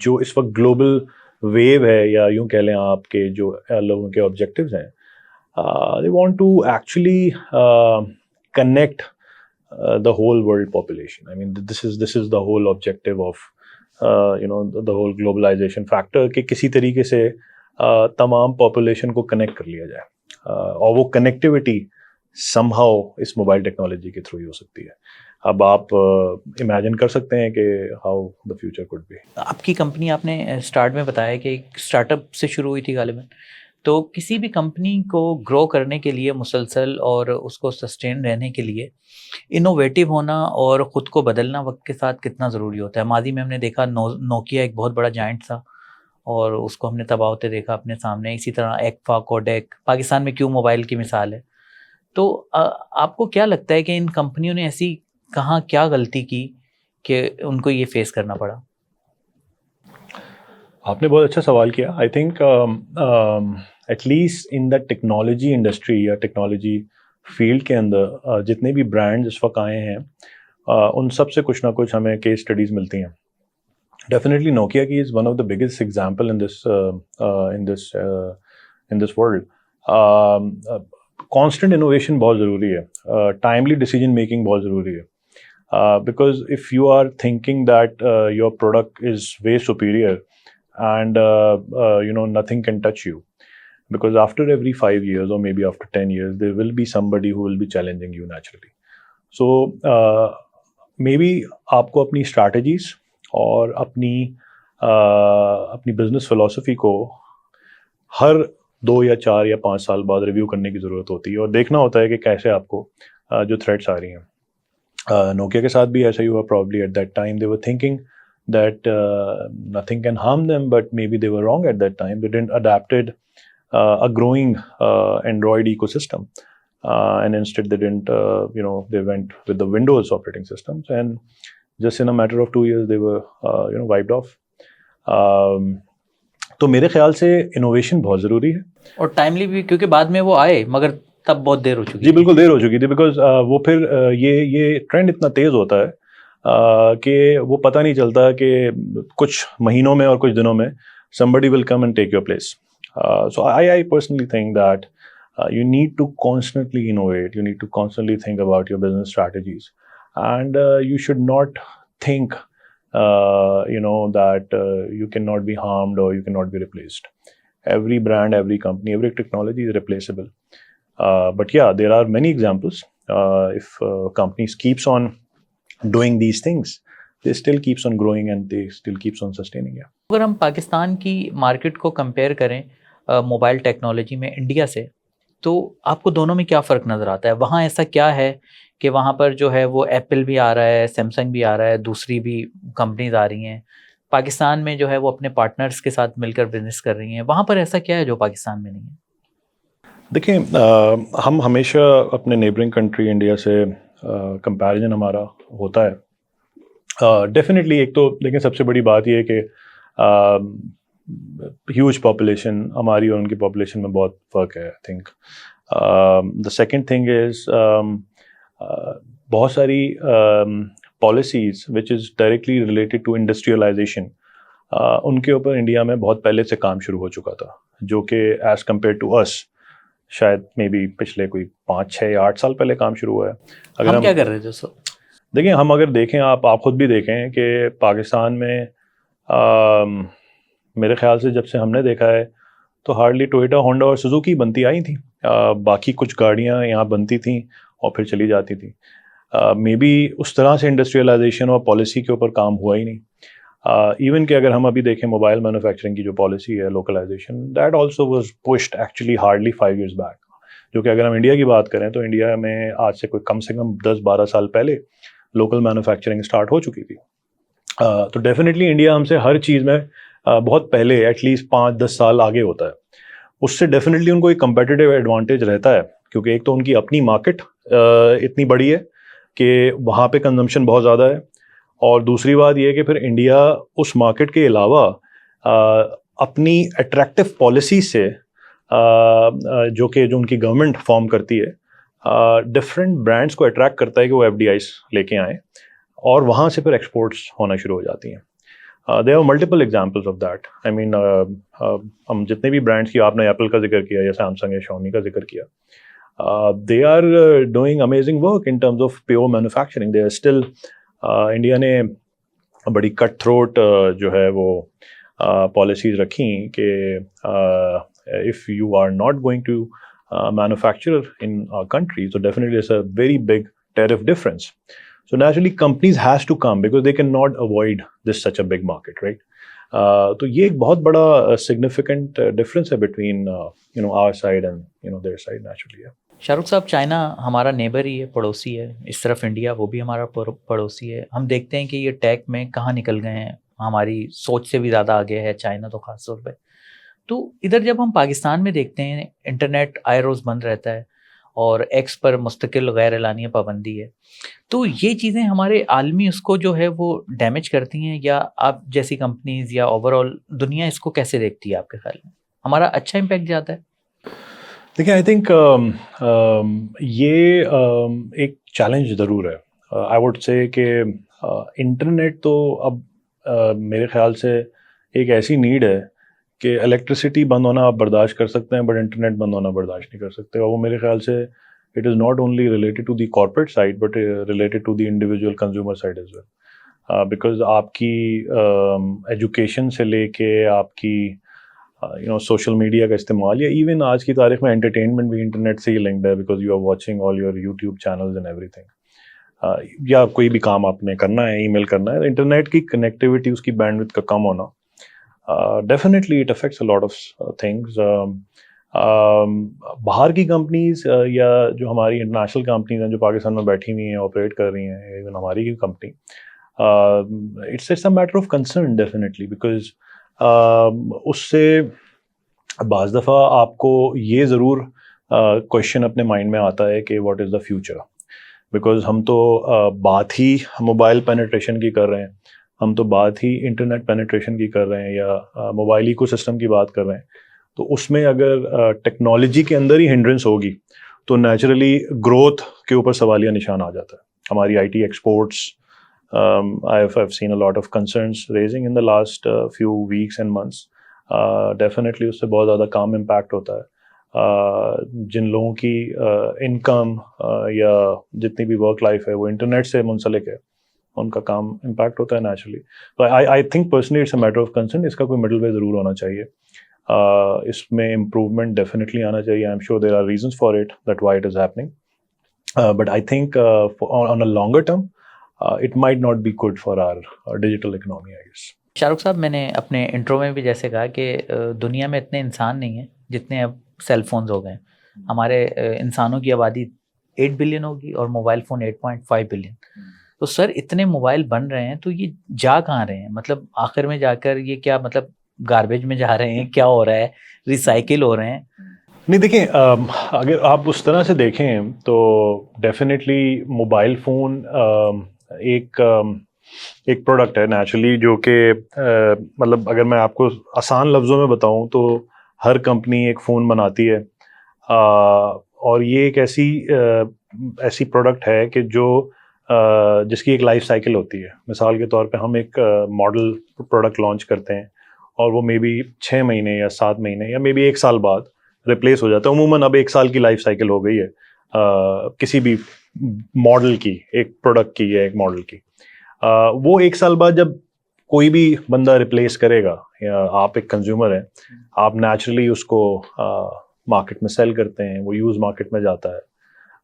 جو اس وقت گلوبل ویو ہے, یا یوں کہہ لیں آپ کے جو لوگوں کے آبجیکٹیوز ہیں, they want to actually connect the whole world population. I mean, this is the whole objective of the whole globalization factor, کہ کسی طریقے سے تمام پاپولیشن کو کنیکٹ کر لیا جائے, اور وہ کنیکٹیوٹی سم ہاؤ اس موبائل ٹیکنالوجی کے تھرو ہی ہو سکتی ہے. اب آپ امیجن کر سکتے ہیں کہ how the future could be. آپ کی کمپنی, آپ نے اسٹارٹ میں بتایا کہ ایک اسٹارٹ اپ سے شروع ہوئی تھی غالباً, تو کسی بھی کمپنی کو گرو کرنے کے لیے مسلسل اور اس کو سسٹین رہنے کے لیے انوویٹیو ہونا اور خود کو بدلنا وقت کے ساتھ کتنا ضروری ہوتا ہے. ماضی میں ہم نے دیکھا نوکیا ایک بہت بڑا جائنٹ تھا اور اس کو ہم نے تباہ ہوتے دیکھا اپنے سامنے. اسی طرح ایکفا, کوڈیک, پاکستان میں کیوں موبائل کی مثال ہے. تو آپ کو کیا لگتا ہے کہ ان کمپنیوں نے ایسی کہاں کیا غلطی کی کہ ان کو یہ فیس کرنا پڑا؟ آپ نے بہت اچھا سوال کیا. I think at least in the technology industry یا ٹیکنالوجی فیلڈ کے اندر جتنے بھی برانڈ اس وقت آئے ہیں ان سب سے کچھ نہ کچھ ہمیں کیس اسٹڈیز ملتی ہیں. ڈیفینیٹلی نوکیا کی is one of the biggest example in this world. Constant innovation بہت ضروری ہے, ٹائملی ڈیسیجن میکنگ بہت ضروری ہے, because if you are thinking that your product is way superior and nothing can touch you, because after every 5 years or maybe after 10 years there will be somebody who will be challenging you naturally. So maybe آپ کو اپنی strategies اور اپنی business philosophy کو ہر 2 یا 4 یا 5 سال بعد ریویو کرنے کی ضرورت ہوتی ہے, اور دیکھنا ہوتا ہے کہ کیسے آپ کو جو تھریٹس آ رہی ہیں. نوکیا کے ساتھ بھی ایسا ہی ہوا. probably at that time they were thinking that nothing can harm them, but maybe they were wrong at that time. They didn't adapted a growing Android ecosystem, and instead they didn't, they went with the Windows operating systems, and just in a matter of 2 years they were, wiped off. تو میرے خیال سے innovation بہت ضروری ہے, اور timely بھی, کیونکہ بعد میں وہ آئے مگر تب بہت دیر ہو چکی. جی بالکل دیر ہو چکی تھی, بیکاز وہ پھر یہ ٹرینڈ اتنا تیز ہوتا ہے کہ وہ پتہ نہیں چلتا کہ کچھ مہینوں میں اور کچھ دنوں میں somebody will come and take your place. So I personally think that you need to constantly innovate, you need to constantly think about your business strategies, and you should not think that you cannot be harmed or you cannot be replaced. Every brand, every company, every technology is replaceable. But yeah, there are many examples. If companies keeps on doing these things, they still keeps on growing and they still keeps on sustaining. Yeah. اگر ہم پاکستان کی market کو compare کریں mobile technology میں India سے, تو آپ کو دونوں میں کیا فرق نظر آتا ہے؟ وہاں ایسا کیا ہے کہ وہاں پر جو ہے وہ ایپل بھی آ رہا ہے, سیمسنگ بھی آ رہا ہے, دوسری بھی کمپنیز آ رہی ہیں, پاکستان میں جو ہے وہ اپنے پارٹنرز کے ساتھ مل کر بزنس کر رہی ہیں, وہاں پر ایسا کیا ہے جو پاکستان میں نہیں ہے؟ دیکھیں, ہم ہمیشہ اپنے نیبرنگ کنٹری انڈیا سے کمپیریزن ہمارا ہوتا ہے. ڈیفینیٹلی ایک تو دیکھیں سب سے بڑی بات یہ ہے کہ ہیوج پاپولیشن ہماری اور ان کی پاپولیشن میں بہت فرق ہے. I think the second thing is بہت ساری policies which is directly related to industrialization, ان کے اوپر انڈیا میں بہت پہلے سے کام شروع ہو چکا تھا, جو کہ ایز کمپیئر ٹو اس شاید مے بی پچھلے کوئی 5, 6 یا 8 سال پہلے کام شروع ہوا ہے. اگر ہم کیا کر رہے تھے سر؟ دیکھیں, ہم اگر دیکھیں, آپ خود بھی دیکھیں کہ پاکستان میں میرے خیال سے جب سے ہم نے دیکھا ہے تو ہارڈلی ٹوئیٹا, ہونڈا اور سوزوکی بنتی آئی تھیں. باقی کچھ گاڑیاں یہاں بنتی تھیں اور پھر چلی جاتی تھیں. مے بی اس طرح سے انڈسٹریلائزیشن اور پالیسی کے اوپر کام ہوا ہی نہیں. ایون کہ اگر ہم ابھی دیکھیں موبائل مینوفیکچرنگ کی جو پالیسی ہے localisation, that also was pushed actually hardly 5 years بیک. جو کہ اگر ہم انڈیا کی بات کریں تو انڈیا میں آج سے کوئی کم سے کم 10-12 سال پہلے لوکل مینوفیکچرنگ اسٹارٹ ہو چکی تھی. تو ڈیفینیٹلی انڈیا ہم سے ہر چیز میں بہت پہلے ایٹ لیسٹ 5-10 سال آگے ہوتا ہے. اس سے ڈیفینیٹلی ان کو ایک کمپیٹیٹیو ایڈوانٹیج رہتا ہے, کیونکہ ایک تو ان کی اپنی مارکیٹ اتنی بڑی ہے کہ وہاں پہ کنزمپشن بہت زیادہ ہے, اور دوسری بات یہ ہے کہ پھر انڈیا اس مارکیٹ کے علاوہ اپنی اٹریکٹیو پالیسی سے جو ان کی گورنمنٹ فارم کرتی ہے, ڈفرینٹ برانڈس کو اٹریکٹ کرتا ہے کہ وہ ایف ڈی آئیز لے کے آئیں, اور وہاں سے پھر ایکسپورٹس ہونا شروع ہو جاتی ہیں. There are multiple examples of that. I mean ہم جتنے بھی برانڈس کی, آپ نے ایپل کا ذکر کیا یا سیمسنگ یا شاؤمی کا ذکر کیا, they are doing amazing work in terms of pure manufacturing. They are still, India نے بڑی کٹ تھروٹ جو ہے وہ پالیسیز رکھیں کہ if you are not going to manufacture in our country, so definitely it's a very big tariff difference. So naturally companies has to come because they cannot avoid this such a big market, right? تو یہ ایک بہت بڑا significant difference ہے between our side and their side naturally. Shah Rukh صاحب, China ہمارا neighbour ہی ہے, پڑوسی ہے. اس طرف انڈیا, وہ بھی ہمارا پڑوسی ہے. ہم دیکھتے ہیں کہ یہ ٹیک میں کہاں نکل گئے ہیں, ہماری سوچ سے بھی زیادہ آگے ہے چائنا تو خاص طور پہ. تو ادھر جب ہم پاکستان میں دیکھتے ہیں انٹرنیٹ آئے روز بند رہتا ہے, اور ایکس پر مستقل غیر اعلانیہ پابندی ہے. تو یہ چیزیں ہمارے عالمی اس کو جو ہے وہ ڈیمیج کرتی ہیں، یا آپ جیسی کمپنیز یا اوور آل دنیا اس کو کیسے دیکھتی ہے آپ کے خیال میں؟ ہمارا اچھا امپیکٹ جاتا ہے؟ دیکھیں آئی تھنک یہ ایک چیلنج ضرور ہے. آئی ووڈ سے کہ انٹرنیٹ تو اب میرے خیال سے ایک ایسی نیڈ ہے کہ الیکٹریسٹی بند ہونا آپ برداشت کر سکتے ہیں بٹ انٹرنیٹ بند ہونا برداشت نہیں کر سکتے. اور وہ میرے خیال سے it is not only related to the corporate side but related to the individual consumer side as well. Because آپ کی ایجوکیشن سے لے کے آپ کی سوشل میڈیا کا استعمال، یا ایون آج کی تاریخ میں انٹرٹینمنٹ بھی انٹرنیٹ سے ہی لنکڈ ہے، because you are watching all your YouTube channels and everything. یا کوئی بھی کام آپ نے کرنا ہے، ای میل کرنا ہے، انٹرنیٹ کی کنیکٹیوٹی، اس کی بینڈ وڈتھ کا کم ہونا definitely it affects a lot of things. باہر کی کمپنیز یا جو ہماری انٹرنیشنل کمپنیز ہیں جو پاکستان میں بیٹھی ہوئی ہیں، آپریٹ کر رہی ہیں، ایون ہماری کی company, it's a matter of concern definitely. Because اس سے بعض دفعہ آپ کو یہ ضرور کویشچن اپنے مائنڈ میں آتا ہے کہ what is the future. Because ہم تو بات ہی موبائل پینیٹریشن کی کر رہے ہیں، ہم تو بات ہی انٹرنیٹ پینیٹریشن کی کر رہے ہیں، یا موبائل ایکو سسٹم کی بات کر رہے ہیں. تو اس میں اگر ٹیکنالوجی کے اندر ہی ہنڈرنس ہوگی تو نیچرلی گروتھ کے اوپر سوالیہ نشان آ جاتا ہے. ہماری I T exports I've seen a lot of concerns raising in the last few weeks and months. Definitely اس سے بہت زیادہ کام امپیکٹ ہوتا ہے. جن لوگوں کی انکم یا جتنی بھی ورک لائف ہے وہ انٹرنیٹ سے منسلک ہے، ان کا کام امپیکٹ ہوتا ہے naturally. I think personally it's a matter of concern. اس کا کوئی مڈل وے ضرور ہونا چاہیے. اس میں امپروومنٹ ڈیفینیٹلی آنا چاہیے. I am sure there are reasons for it that why it is happening. But I think on a longer term it might not be good for our digital economy, I guess. Shah Rukh صاحب، میں نے اپنے intro میں بھی جیسے کہا کہ دنیا میں اتنے انسان نہیں ہیں جتنے اب سیل فونز ہو گئے ہیں. ہمارے انسانوں کی آبادی 8 بلین ہوگی اور موبائل فون 8.5 بلین. تو سر اتنے موبائل بن رہے ہیں تو یہ جا کہاں رہے ہیں؟ مطلب آخر میں جا کر یہ کیا مطلب گاربیج میں جا رہے ہیں؟ کیا ہو رہا ہے؟ ریسائکل ہو رہے ہیں؟ نہیں دیکھیں، اگر آپ اس طرح سے دیکھیں تو ڈیفینیٹلی موبائل فون ایک پروڈکٹ ہے نیچرلی، جو کہ مطلب اگر میں آپ کو آسان لفظوں میں بتاؤں تو ہر کمپنی ایک فون بناتی ہے، اور یہ ایک ایسی پروڈکٹ ہے کہ جو جس کی ایک لائف سائیکل ہوتی ہے. مثال کے طور پہ ہم ایک ماڈل پروڈکٹ لانچ کرتے ہیں اور وہ مے بی 6 مہینے یا 7 مہینے یا مے بی 1 سال بعد ریپلیس ہو جاتا ہے. عموماً اب 1 سال کی لائف سائیکل ہو گئی ہے کسی بھی ماڈل کی، ایک پروڈکٹ کی یا ایک ماڈل کی. وہ 1 سال بعد جب کوئی بھی بندہ ریپلیس کرے گا، یا آپ ایک کنزیومر ہیں، آپ نیچرلی اس کو مارکیٹ میں سیل کرتے ہیں، وہ یوز مارکیٹ میں جاتا ہے،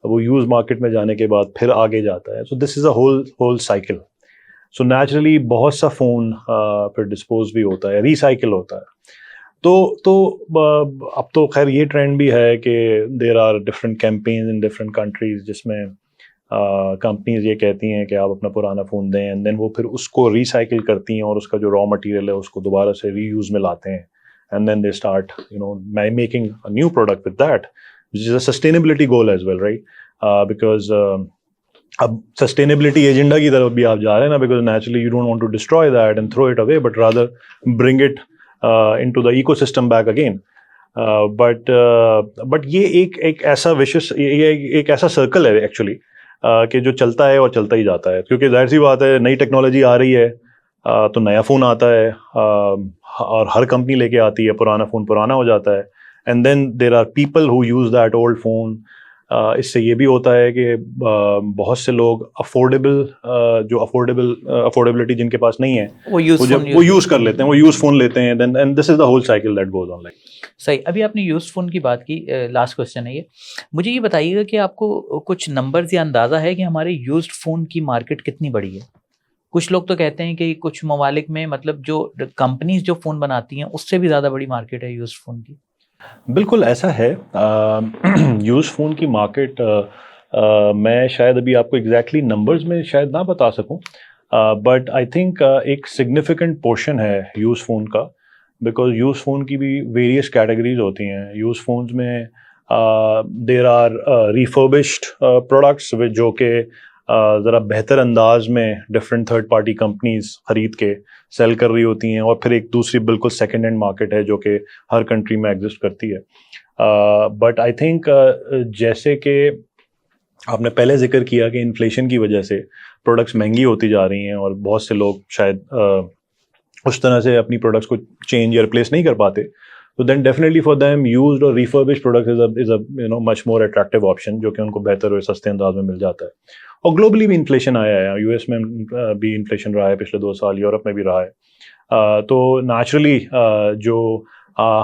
وہ یوز مارکیٹ میں جانے کے بعد پھر آگے جاتا ہے. So this is a whole cycle. So naturally بہت سا فون پھر ڈسپوز بھی ہوتا ہے، ریسائیکل ہوتا ہے. تو اب تو خیر یہ ٹرینڈ بھی ہے کہ there are different campaigns in different countries جس میں کمپنیز یہ کہتی ہیں کہ آپ اپنا پرانا فون دیں، اینڈ دین وہ پھر اس کو ریسائیکل کرتی ہیں اور اس کا جو را مٹیریل ہے اس کو دوبارہ سے ری یوز میں لاتے ہیں، and then they start making a new product with that which is a sustainability goal as well, right? Because اب سسٹینیبلٹی ایجنڈا کی طرف بھی آپ جا رہے ہیں نا، because naturally you don't want to destroy that and throw it away but rather bring it into the ecosystem back again. But یہ ایک ایسا وشس، ایک ایسا سرکل ہے ایکچولی کہ جو چلتا ہے اور چلتا ہی جاتا ہے. کیونکہ ظاہر سی بات ہے، نئی ٹیکنالوجی آ رہی ہے تو نیا فون آتا ہے، اور ہر کمپنی لے کے آتی ہے، پرانا فون پرانا ہو جاتا ہے، and then there are people who use that old phone. اس سے یہ بھی ہوتا ہے کہ بہت سے لوگ افورڈیبلٹی جن کے پاس نہیں ہے وہ یوز کر لیتے ہیں، وہ یوز فون لیتے ہیں، and this is the whole cycle that goes on. صحیح. ابھی آپ نے یوز فون کی بات کی، لاسٹ کوشچن ہے یہ. مجھے یہ بتائیے گا کہ آپ کو کچھ نمبرز یا اندازہ ہے کہ ہمارے یوزڈ فون کی مارکیٹ کتنی بڑی ہے؟ کچھ لوگ تو کہتے ہیں کہ کچھ ممالک میں مطلب جو کمپنیز جو فون بناتی ہیں اس سے بھی زیادہ بڑی مارکیٹ ہے یوزڈ فون کی. بالکل ایسا ہے. یوز فون کی مارکیٹ میں شاید ابھی آپ کو ایگزیکٹلی نمبرز میں شاید نہ بتا سکوں، بٹ آئی تھنک ایک سگنیفیکنٹ پورشن ہے یوز فون کا، بیکاز یوز فون کی بھی ویریس کیٹیگریز ہوتی ہیں. یوز فونز میں دیر آر ریفربشڈ پروڈکٹس جو کہ ذرا بہتر انداز میں ڈفرینٹ تھرڈ پارٹی کمپنیز خرید کے سیل کر رہی ہوتی ہیں, اور پھر ایک دوسری بالکل سیکنڈ ہینڈ مارکیٹ ہے جو کہ ہر کنٹری میں ایگزسٹ کرتی ہے. بٹ آئی تھنک جیسے کہ آپ نے پہلے ذکر کیا کہ انفلیشن کی وجہ سے پروڈکٹس مہنگی ہوتی جا رہی ہیں اور بہت سے لوگ شاید اس طرح سے اپنی پروڈکٹس کو چینج یا ریپلیس نہیں کر پاتے, تو then definitely for them used اور refurbished product is a much more attractive option جو کہ ان کو بہتر اور سستے انداز میں مل جاتا ہے. اور گلوبلی بھی انفلیشن آیا ہے, یو ایس میں بھی انفلیشن رہا ہے پچھلے 2 سال, یورپ میں بھی رہا ہے. تو نیچرلی جو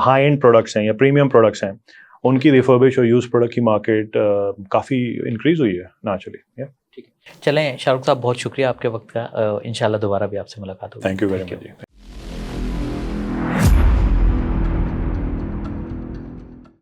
ہائی اینڈ پروڈکٹس ہیں یا پریمیم پروڈکٹس ہیں ان کی ریفربش اور یوز پروڈکٹ کی مارکیٹ کافی انکریز ہوئی ہے نیچرلی. چلیں شاہ رخ صاحب, بہت شکریہ آپ کے وقت کا. انشاءاللہ دوبارہ بھی آپ سے ملاقات ہوگی. Thank you very much.